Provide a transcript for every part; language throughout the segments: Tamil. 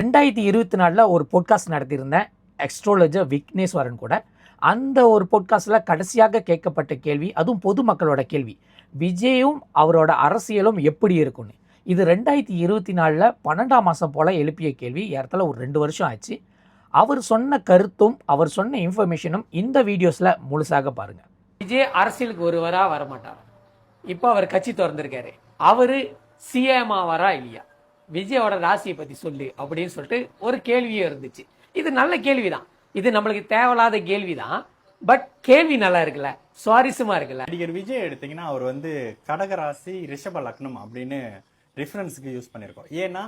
2024 ஒரு பாட்காஸ்ட் நடத்தியிருந்தேன் எக்ஸ்ட்ரோலஜர் விக்னேஸ்வரன் கூட. அந்த ஒரு பாட்காஸ்ட்டில் கடைசியாக கேட்கப்பட்ட கேள்வி, அதுவும் பொதுமக்களோட கேள்வி, விஜயும் அவரோட அரசியலும் எப்படி இருக்குன்னு. இது 2024 12ஆம் மாதம் போல் எழுப்பிய கேள்வி. ஏறத்தாழ ஒரு 2 வருஷம் ஆச்சு. அவர் சொன்ன கருத்தும் அவர் சொன்ன இன்ஃபர்மேஷனும் இந்த வீடியோஸில் முழுசாக பாருங்கள். விஜய் அரசியலுக்கு வருவாரா வரமாட்டார்? இப்போ அவர் கட்சி திறந்திருக்காரு. அவர் சிஎம் ஆவாரா இல்லையா? விஜயோட ராசியை பத்தி சொல்லு அப்படின்னு சொல்லிட்டு ஒரு கேள்வியே இருந்துச்சு. இது நல்ல கேள்விதான், இது நம்மளுக்கு தேவையில்லாத கேள்விதான், பட் கேள்வி நல்லா இருக்குல்ல, சுவாரஸ்யமா இருக்குல்ல. நடிகர் விஜய் எடுத்தீங்கன்னா அவர் கடகராசி ரிஷப லக்னம் அப்படின்னு ரிஃபரன்ஸுக்கு யூஸ் பண்ணியிருக்கோம். ஏன்னா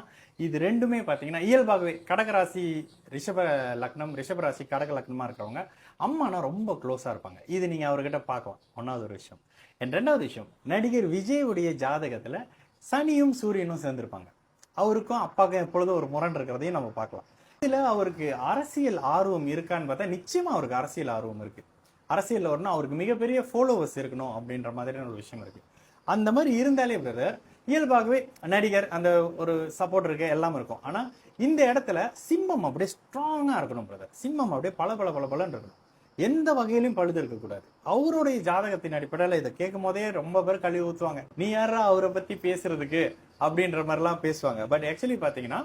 இது ரெண்டுமே பார்த்தீங்கன்னா இயல்பாகவே கடகராசி ரிஷப லக்னம், ரிஷபராசி கடக லக்னமா இருக்கிறவங்க அம்மானா ரொம்ப க்ளோஸாக இருப்பாங்க. இது நீங்கள் அவர்கிட்ட பார்க்கலாம். ஒன்றாவது ஒரு விஷயம். ரெண்டாவது விஷயம், நடிகர் விஜயுடைய ஜாதகத்தில் சனியும் சூரியனும் சேர்ந்திருப்பாங்க. அவருக்கும் அப்பாவுக்கும் எப்பொழுதும் ஒரு முரண் இருக்கிறதையும் நம்ம பார்க்கலாம். இதில் அவருக்கு அரசியல் ஆர்வம் இருக்கான்னு பார்த்தா நிச்சயமாக அவருக்கு அரசியல் ஆர்வம் இருக்குது. அரசியல் வரணும், அவருக்கு மிகப்பெரிய ஃபாலோவர்ஸ் இருக்கணும் அப்படின்ற மாதிரியான ஒரு விஷயம் இருக்குது. அந்த மாதிரி இருந்தாலே பிரதர் இயல்பாகவே நடிகர் அந்த ஒரு சப்போர்ட் இருக்கு, எல்லாம் இருக்கும். ஆனால் இந்த இடத்துல சிம்மம் அப்படியே ஸ்ட்ராங்காக இருக்கணும் பிரதர். சிம்மம் அப்படியே பலன்னு இருக்கணும், எந்த வகையிலும் பழுது இருக்கக்கூடாது. அவருடைய ஜாதகத்தின் அடிப்படையில் இதை கேட்கும் போதே ரொம்ப பேர் கழுவி ஊற்றுவாங்க. நீ யாரா அவரை பற்றி பேசுறதுக்கு அப்படின்ற மாதிரிலாம் பேசுவாங்க. பட் ஆக்சுவலி பார்த்தீங்கன்னா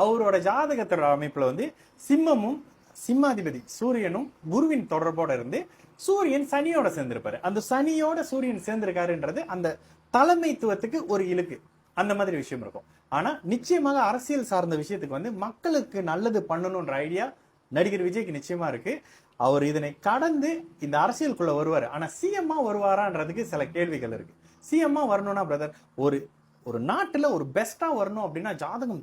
அவரோட ஜாதகத்தோட அமைப்புல சிம்மமும் சிம்மாதிபதி சூரியனும் குருவின் தொடர்போட இருந்து சூரியன் சனியோட சேர்ந்திருப்பாரு. அந்த சனியோட சூரியன் சேர்ந்திருக்காருன்றது அந்த தலைமைத்துவத்துக்கு ஒரு இழுக்கு, அந்த மாதிரி விஷயம் இருக்கும். ஆனா நிச்சயமாக அரசியல் சார்ந்த விஷயத்துக்கு மக்களுக்கு நல்லது பண்ணணும்ன்ற ஐடியா நடிகர் விஜய்க்கு நிச்சயமா இருக்கு. அவர் இதனை கடந்து இந்த அரசியலுக்குள்ள வருவார். ஆனா சிஎம்மா வருவாரான்றதுக்கு சில கேள்விகள் இருக்கு. சிஎம்மா வரணும்னா பிரதர் ஒரு நாட்டுல ஒரு பெஸ்டா வரணும் அப்படின்னா ஜாதகம்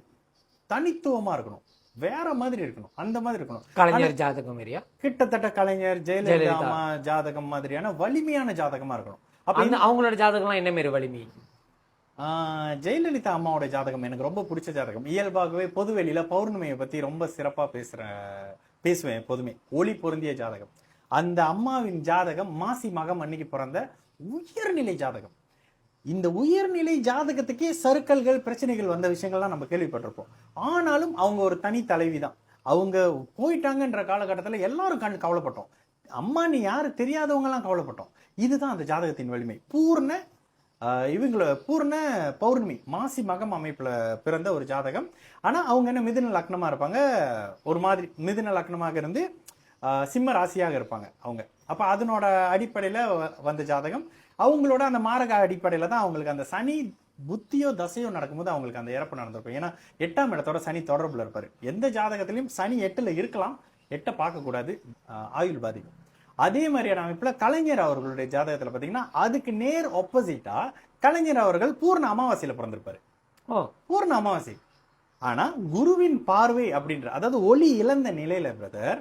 தனித்துவமா இருக்கணும், வேற மாதிரி இருக்கணும், அந்த மாதிரி இருக்கணும். கலைஞர் ஜாதகம் கிட்டத்தட்ட கலைஞர் ஜெயலலிதா ஜாதகம் மாதிரியான வலிமையான ஜாதகமா இருக்கணும். அப்ப அவங்களோட ஜாதகம்லாம் என்ன மாதிரி வலிமை? ஜெயலலிதா அம்மாவோட ஜாதகம் எனக்கு ரொம்ப பிடிச்ச ஜாதகம். இயல்பாகவே பொதுவெளியில பௌர்ணமியை பத்தி ரொம்ப சிறப்பா பேசுவேன் எப்போதுமே. ஒளி பொருந்திய ஜாதகம். அந்த அம்மாவின் ஜாதகம் மாசி மகம் அன்னைக்கு பிறந்த உயர்நிலை ஜாதகம். இந்த உயர்நிலை ஜாதகத்துக்கே சறுக்கல்கள் பிரச்சனைகள் வந்த விஷயங்கள்லாம் நம்ம கேள்விப்பட்டிருப்போம். ஆனாலும் அவங்க ஒரு தனி தலைவி தான். அவங்க போயிட்டாங்கன்ற காலகட்டத்தில் எல்லாரும் கவலைப்பட்டோம். அம்மா நீ யாரு தெரியாதவங்க எல்லாம் கவலைப்பட்டோம். இதுதான் அந்த ஜாதகத்தின் வலிமை. பூர்ண பௌர்ணமி மாசி மகம் அமைப்புல பிறந்த ஒரு ஜாதகம். ஆனா அவங்க என்ன மிதுன லக்னமா இருப்பாங்க, ஒரு மாதிரி மிதுன லக்னமாக இருந்து சிம்ம ராசியாக இருப்பாங்க அவங்க. அப்ப அதனோட அடிப்படையில வந்த ஜாதகம். அவங்களோட அந்த மாரக அடிப்படையில தான் அவங்களுக்கு அந்த சனி புத்தியோ தசையோ நடக்கும்போது அவங்களுக்கு அந்த இறப்பு நடந்திருக்கும். ஏன்னா 8ஆம் இடத்தோட சனி தொடர்புல இருப்பாரு. எந்த ஜாதகத்திலையும் சனி 8ல இருக்கலாம், 8 பார்க்க கூடாது, ஆயுள் பாதிக்கும். அதே மாதிரியான அமைப்புல கலைஞர் அவர்களுடைய ஜாதகத்துல பாத்தீங்கன்னா அதுக்கு நேர் ஆப்போசிட்டா கலைஞர் அவர்கள் பூர்ண அமாவாசையில பிறந்திருப்பாரு. பூர்ண அமாவாசை. ஆனா குருவின் பார்வை அப்படின்ற, அதாவது ஒளி இழந்த நிலையில பிரதர்,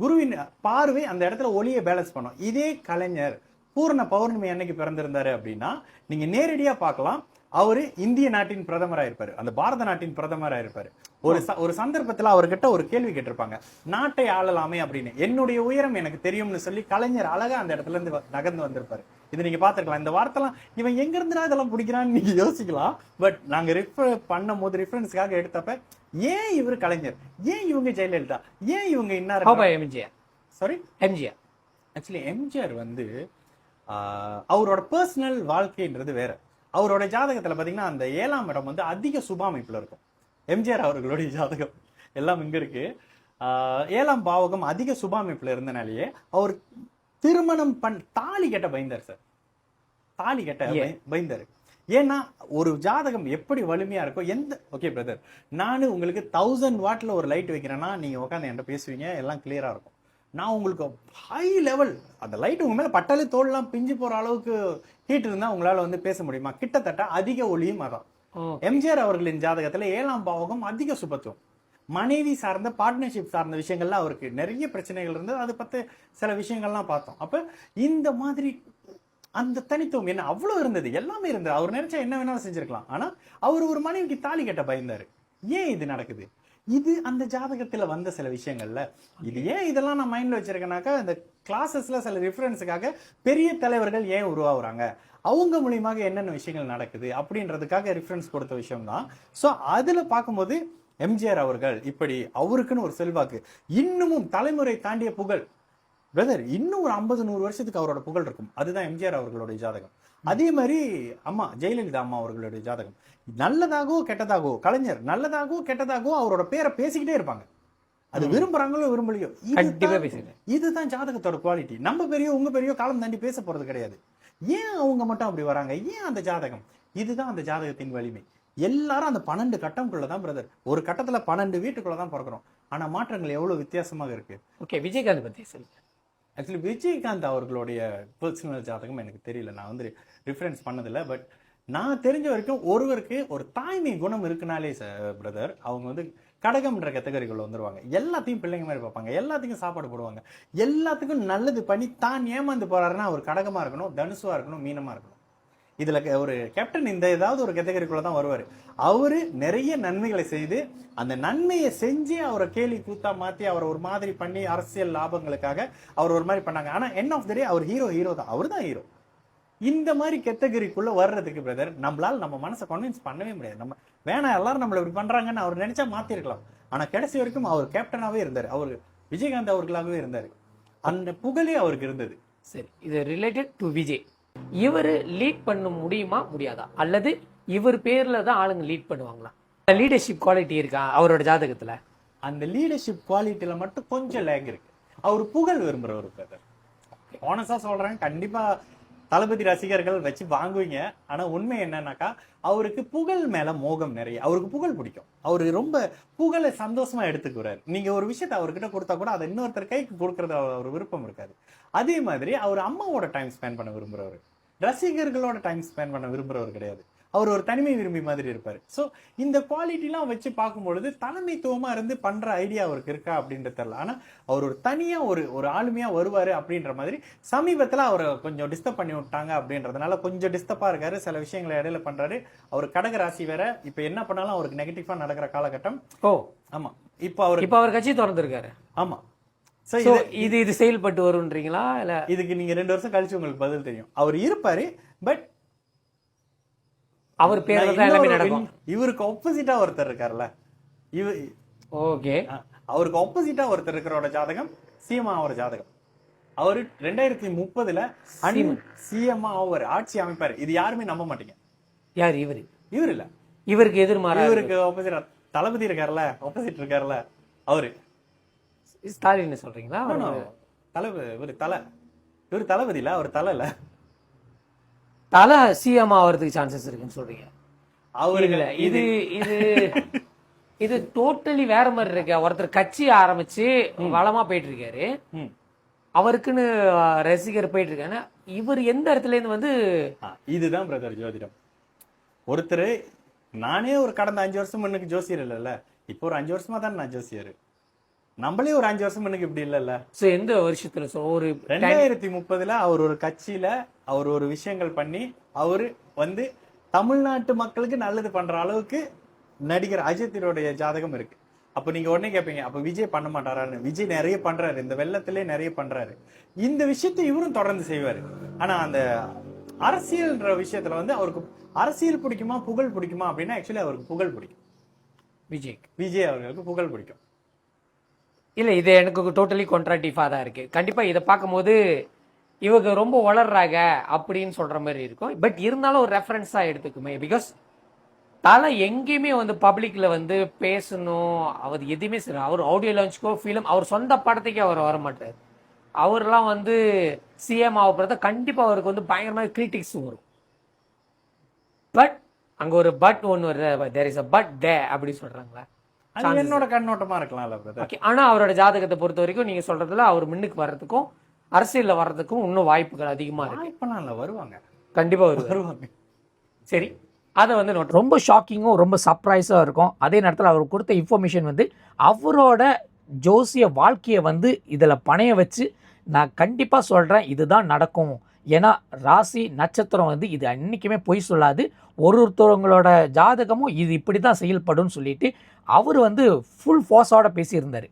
குருவின் பார்வை அந்த இடத்துல ஒளியை பேலன்ஸ் பண்ணும். இதே கலைஞர் பூர்ண பௌர்ணமி அன்னைக்கு பிறந்திருந்தாரு அப்படின்னா நீங்க நேரடியா பார்க்கலாம், அவரு இந்திய நாட்டின் பிரதமராக இருப்பாரு, அந்த பாரத நாட்டின் பிரதமராக இருப்பாரு. ஒரு சந்தர்ப்பத்துல அவர்கிட்ட ஒரு கேள்வி கேட்டிருப்பாங்க, நாட்டை ஆளலாமே அப்படின்னு. என்னுடைய உயரம் எனக்கு தெரியும்னு சொல்லி கலைஞர் அழகா அந்த இடத்துல இருந்து நகர்ந்து வந்திருப்பாரு. இது நீங்க பாத்துருக்கலாம். இந்த வார்த்தைலாம் இவன் எங்க இருந்துடா இதெல்லாம் பிடிக்கிறான்னு நீங்க யோசிக்கலாம். பட் நாங்க பண்ணும் போது ரிஃபரன்ஸ்க்காக எடுத்தப்ப ஏன் இவர் கலைஞர், ஏன் இவங்க ஜெயலலிதா, ஏன் இவங்க எம்ஜிஆர், சாரி எம்ஜிஆர். ஆக்சுவலி எம்ஜிஆர் அவரோட பர்சனல் வாழ்க்கைன்றது வேற. அவரோட ஜாதகத்துல பாத்தீங்கன்னா அந்த 7ஆம் இடம் அதிக சுப அமைப்புல இருக்கும். எம்ஜிஆர் அவர்களுடைய ஜாதகம் எல்லாம் இங்க இருக்கு. 7ஆம் பாவகம் அதிக சுப அமைப்புல இருந்தனாலேயே அவர் திருமணம் தாலி கட்ட பயந்தார் சார். தாலி கட்ட பயந்தாரு. ஏன்னா ஒரு ஜாதகம் எப்படி வலிமையா இருக்கும். ஓகே பிரதர், நானு உங்களுக்கு 1000 வாட்ல ஒரு லைட் வைக்கிறேன்னா நீங்க உட்காந்து என்கிட்ட பேசுவீங்க, எல்லாம் கிளியரா இருக்கும். நான் உங்களுக்கு ஹை லெவல் அந்த லைட் உங்க மேல பட்டாலே தோல்லாம் பிஞ்சு போற அளவுக்கு ஹீட் இருந்தா உங்களால பேச முடியுமா? கிட்டத்தட்ட அதிக ஒளியும் அதான். எம்ஜிஆர் அவர்களின் ஜாதகத்துல 7ஆம் பாவகம் அதிக சுபத்துவம். மனைவி சார்ந்த பார்ட்னர்ஷிப் சார்ந்த விஷயங்கள்ல அவருக்கு நிறைய பிரச்சனைகள் இருந்தது. அதை பத்தி சில விஷயங்கள்லாம் பார்த்தோம். அப்ப இந்த மாதிரி அந்த தனித்துவம் என்ன அவ்வளவு இருந்தது, எல்லாமே இருந்தது. அவர் நினைச்சா என்ன வேணாலும் செஞ்சிருக்கலாம். ஆனா அவர் ஒரு மனைவிக்கு தாலி கட்ட பயந்தாரு. ஏன் இது நடக்குது? இது அந்த ஜாதகத்துல வந்த சில விஷயங்கள்ல. இது ஏன் இதெல்லாம் நான் மைண்ட்ல வச்சிருக்கேனாக்கா, இந்த கிளாஸஸ்ல சில ரிஃபரன்ஸுக்காக பெரிய தலைவர்கள் ஏன் உருவாகுறாங்க, அவங்க மூலியமாக என்னென்ன விஷயங்கள் நடக்குது அப்படின்றதுக்காக ரிஃபரன்ஸ் கொடுத்த விஷயம் தான். ஸோ அதுல பார்க்கும்போது எம்ஜிஆர் அவர்கள் இப்படி அவருக்குன்னு ஒரு செல்வாக்கு, இன்னமும் தலைமுறை தாண்டிய புகழ் பிரதர், இன்னும் ஒரு 50-100 வருஷத்துக்கு அவரோட புகழ் இருக்கும். அதுதான் எம்ஜிஆர் அவர்களுடைய ஜாதகம். அதே மாதிரி அம்மா ஜெயலலிதா அம்மா அவர்களுடைய ஜாதகம், நல்லதாகவோ கெட்டதாகவோ, கலைஞர் நல்லதாகவோ கெட்டதாகவோ அவரோட பேரை பேசிக்கிட்டே இருப்பாங்க. அது விரும்புறாங்களோ விரும்பலையோ, இதுதான் ஜாதகத்தோட குவாலிட்டி. நம்ம பெரியோ உங்க பெரியோ காலம் தாண்டி பேச போறது கிடையாது. ஏன் அவங்க மட்டும் அப்படி வராங்க? ஏன் அந்த ஜாதகம்? இதுதான் அந்த ஜாதகத்தின் வலிமை. எல்லாரும் அந்த 12 கட்டம்குள்ளதான் பிரதர். ஒரு கட்டத்துல 12 வீட்டுக்குள்ளதான் பிறக்கிறோம். ஆனா மாற்றங்கள் எவ்வளவு வித்தியாசமாக இருக்கு. ஓகே, விஜயகாந்த் பத்தி சொல்லுங்க. ஆக்சுவலி விஜயகாந்த் அவர்களுடைய பர்சனல் ஜாதகம் எனக்கு தெரியல, நான் வந்து ரிஃபரன்ஸ் பண்ணதில்லை. பட் நான் தெரிஞ்ச வரைக்கும் ஒருவருக்கு ஒரு தாய்மை குணம் இருக்குனாலே பிரதர், அவங்க வந்து கடகம்ன்ற கேட்டகரிக்குள்ள வந்துருவாங்க. எல்லாத்தையும் பிள்ளைங்க மாதிரி பார்ப்பாங்க, எல்லாத்துக்கும் சாப்பாடு போடுவாங்க, எல்லாத்துக்கும் நல்லது பண்ணி தான் ஏமாந்து போறாருன்னா அவர் கடகமா இருக்கணும், தனுசுவா இருக்கணும், மீனமா இருக்கணும். இதுல ஒரு கேப்டன் இந்த ஏதாவது ஒரு கேட்டகரிக்குள்ள தான் வருவாரு. அவரு நிறைய நன்மைகளை செய்து அந்த நன்மையை செஞ்சு அவரை கேலி கூத்தா மாத்தி அவரை ஒரு மாதிரி பண்ணி அரசியல் லாபங்களுக்காக அவர் ஒரு மாதிரி பண்ணாங்க. ஆனா எண்ட் ஆஃப் த டே அவர் ஹீரோ தான், அவர் தான் ஹீரோ. இந்த மாதிரி கேட்டகரிக்குள்ள வர்றதுக்கு பிரதர் நம்மளால நம்ம மனசை கன்வின்ஸ் பண்ணவே முடியாது. நம்ம வேணாம் எல்லாரும் நம்மள இப்படி பண்றாங்கன்னு அவர் நினைச்சா மாத்திருக்கலாம். ஆனா கடைசி வரைக்கும் அவர் கேப்டனாவே இருந்தாரு, அவர் விஜயகாந்த் அவர்களாகவே இருந்தாரு. அந்த புகழே அவருக்கு இருந்தது. சரி, இது ரிலேட்டட் டு விஜய். இவர் லீட் பண்ண முடியுமா முடியாதா, அல்லது இவர் பேர்ல தான் ஆளுங்க லீட் பண்ணுவாங்களா? லீடர்ஷிப் குவாலிட்டி இருக்கா அவரோட ஜாதகத்துல? அந்த லீடர்ஷிப் குவாலிட்டியில மட்டும் கொஞ்சம் லேக் இருக்கு. அவர் புகழ் விரும்புறவர் பிரதர். ஆனஸ்டா சொல்றேன், கண்டிப்பா தளபதி ரசிகர்கள் வச்சு வாங்குவீங்க. ஆனா உண்மை என்னன்னாக்கா அவருக்கு புகழ் மேல மோகம் நிறைய. அவருக்கு புகழ் பிடிக்கும். அவரு ரொம்ப புகழை சந்தோஷமா எடுத்துக்கிறாரு. நீங்க ஒரு விஷயத்த அவர்கிட்ட கொடுத்தா கூட அதை இன்னொருத்தர் கைக்கு கொடுக்கறது அவர் விருப்பம் இருக்காது. அதே மாதிரி அவர் அம்மாவோட டைம் ஸ்பெண்ட் பண்ண விரும்புறவர், ரசிகர்களோட டைம் ஸ்பெண்ட் பண்ண விரும்புறவர் கிடையாது. அவர் ஒரு தனிமை விரும்பி மாதிரி இருப்பாரு. ஸோ இந்த குவாலிட்டிலாம் வச்சு பார்க்கும்பொழுது தலைமைத்துவமா இருந்து பண்ற ஐடியா அவருக்கு இருக்கா அப்படின்றது தெரியல. ஆனா அவர் ஒரு தனியா ஒரு ஆளுமையா வருவாரு அப்படின்ற மாதிரி சமீபத்துல அவரை கொஞ்சம் டிஸ்டர்ப் பண்ணி விட்டாங்க அப்படின்றதுனால கொஞ்சம் டிஸ்டர்பா இருக்காரு. சில விஷயங்களை இடையில பண்றாரு. அவர் கடக ராசி வேற, இப்ப என்ன பண்ணாலும் அவருக்கு நெகட்டிவா நடக்கிற காலகட்டம். ஓ ஆமா, இப்ப அவர் கட்சி திறந்திருக்காரு. ஆமா, இது செயல்பட்டு வரும்ன்றீங்களா? இல்ல இதுக்கு நீங்க 2 வருஷம் கழிச்சு உங்களுக்கு பதில் தெரியும். அவர் இருப்பாரு, பட் அவர் பேர்ல தான் எல்லாமே நடக்கும். இவருக்கு ஆப்போசிட்டா ஒருத்தர் இருக்கார்ல, ஓகே, அவருக்கு ஆப்போசிட்டா ஒருத்தர் இருக்கிறோட ஜாதகம் சிஎம் அவர் ஜாதகம். அவரு 2030 சிஎம் அவர் ஆட்சி அமைப்பாரு. இது யாருமே நம்ப மாட்டீங்க. யார் இவர் இல்ல, இவருக்கு எதிர்மாறா இவருக்கு ஆப்போசிட்டா தளபதி இருக்காருல்ல, ஆப்போசிட் இருக்காருல்ல, அவரு ஸ்டாலின் சொல்றீங்களா? இவர் தளபதி இல்ல, அவர் தலை இல்ல, தலை சிஎம் ஆகிறதுக்கு சான்சஸ் இருக்குன்னு சொல்றீங்க? அவருங்கள இது இது இது டோட்டலி வேற மாதிரி இருக்கு. ஒருத்தர் கட்சி ஆரம்பிச்சு வளமா போயிட்டு இருக்காரு, அவருக்குன்னு ரசிகர் போயிட்டு இருக்காங்க. இவர் எந்த இடத்துல இருந்து வந்து இதுதான் பிரதர் ஜோதிடம். ஒருத்தர் நானே ஒரு கடந்த 5 வருஷம் முன்னுக்கு ஜோசியர் இல்ல, இப்போ ஒரு 5 வருஷமா தான் நான் ஜோசியர். நம்மளே ஒரு 5 வருஷம் முன்னுக்கு இப்படி இல்ல. எந்த வருஷத்துல? ஒரு 2030 அவர் ஒரு கட்சியில அவர் ஒரு விஷயங்கள் பண்ணி அவரு வந்து தமிழ்நாட்டு மக்களுக்கு நல்லது பண்ற அளவுக்கு நடிகர் அஜித்தினுடைய ஜாதகம் இருக்கு. அப்ப நீங்க உடனே கேட்பீங்க, அப்ப விஜய் பண்ண மாட்டாரான்னு. விஜய் நிறைய பண்றாரு, இந்த வெள்ளத்திலே நிறைய பண்றாரு. இந்த விஷயத்தை இவரும் தொடர்ந்து செய்வாரு. ஆனா அந்த அரசியல்ன்ற விஷயத்துல வந்து அவருக்கு அரசியல் பிடிக்குமா புகழ் பிடிக்குமா அப்படின்னா ஆக்சுவலி அவருக்கு புகழ் பிடிக்கும். விஜய் அவர்களுக்கு புகழ் பிடிக்கும். இல்ல, இது எனக்கு டோட்டலி கான்ட்ராக்டிவா தான் இருக்கு. கண்டிப்பா இதை பார்க்கும்போது இவங்க ரொம்ப வளர்றாங்க அப்படின்னு சொல்ற மாதிரி இருக்கும். பட் இருந்தாலும் ஒரு ரெஃபரன்ஸா எடுத்துக்குமே. பிகாஸ் தலை எங்கேயுமே வந்து பப்ளிக்ல வந்து பேசணும், அவர் எதுவுமே சரி. அவர் ஆடியோ லான்ச்சுக்கோ ஃபிலிம், அவர் சொந்த படத்துக்கே அவர் வர மாட்டார். அவர்லாம் வந்து சிஎம் ஆகிறத கண்டிப்பா அவருக்கு வந்து பயங்கரமாக கிரிட்டிக்ஸ் வரும். பட் அங்க ஒரு பட் ஒன்று வருது, தேர் இஸ் அ பட் டே அப்படி சொல்றாங்களா? என்னோட கண்ணோட்டமா இருக்கலாம். ஆனா அவரோட ஜாதகத்தை பொறுத்த வரைக்கும் நீங்க சொல்றதுல அவர் முன்னுக்கு வர்றதுக்கும் அரசியல்ல வர்றதுக்கும் இன்னும் வாய்ப்புகள் அதிகமா இருக்கு. வருவாங்க, கண்டிப்பா வருவாங்க. சரி, அதை வந்து ரொம்ப ஷாக்கிங்கும் ரொம்ப சர்ப்ரைஸாக இருக்கும். அதே நேரத்தில் அவர் கொடுத்த இன்ஃபர்மேஷன் வந்து அவரோட ஜோசிய வாழ்க்கையை வந்து இதில் பணைய வச்சு நான் கண்டிப்பாக சொல்கிறேன் இதுதான் நடக்கும். ஏன்னா ராசி நட்சத்திரம் வந்து இது அன்றைக்குமே பொய் சொல்லாது. ஒருத்தவங்களோட ஜாதகமும் இது இப்படி தான் செயல்படும் சொல்லிட்டு அவர் வந்து ஃபுல் ஃபோர்ஸோட பேசியிருந்தார்.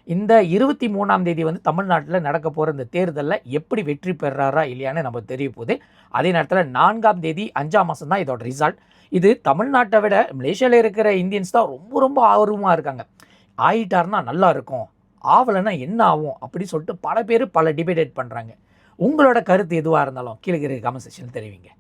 இந்த 23ஆம் தேதி வந்து தமிழ்நாட்டில் நடக்க போகிற இந்த தேர்தலில் எப்படி வெற்றி பெறாரா இல்லையான்னு நம்ம தெரிய போகுது. அதே நேரத்தில் 4ஆம் தேதி 5ஆம் மாதம் தான் இதோட ரிசல்ட். இது தமிழ்நாட்டை விட மலேசியாவில் இருக்கிற இந்தியன்ஸ் தான் ரொம்ப ரொம்ப ஆர்வமாக இருக்காங்க. ஆயிட்டாருன்னா நல்லா இருக்கும், ஆவலைன்னா என்ன ஆகும் அப்படி சொல்லிட்டு பல பேர் பல டிபேட் பண்ணுறாங்க. உங்களோட கருத்து எதுவாக இருந்தாலும் கீழே இருக்கிற கமெண்ட் செக்ஷனில் தெரிவிங்க.